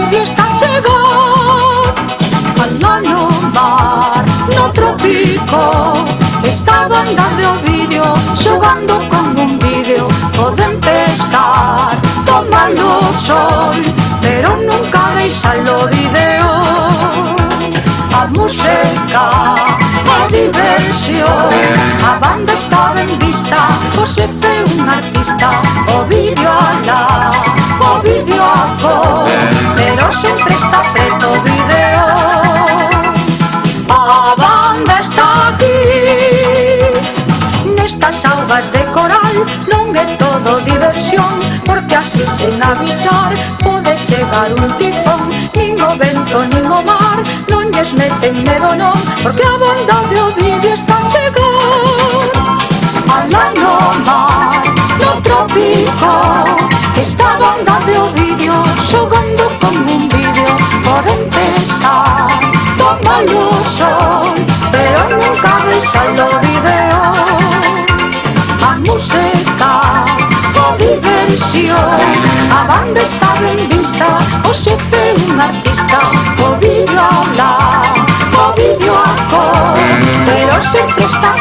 vídeo está a chegar. Alá no mar, no trópico, está banda de Ovidio xogando con un vídeo. Poden pescar, tomar o sol, pero nunca deixan o vídeo. A música, a diversión, a banda está ben vista, o xefe un artista. O vídeo alá, o vídeo acó, pero sempre está preto o vídeo. A banda está aquí, nestas augas de coral. Non é todo diversión, porque así sen avisar pode chegar un tifón. Nin o vento, nin o mar non lles meten medo non, porque a banda de Ovidio está a chegar. Alá no mar, no trópico, está a banda de Ovidio xogando con un vídeo. Poden pescar, tomar o sol, pero nunca deixan o vídeo. A música, a diversión, a banda está ben vista, o xefe un artista. O vídeo alá, o vídeo acó, pero sempre está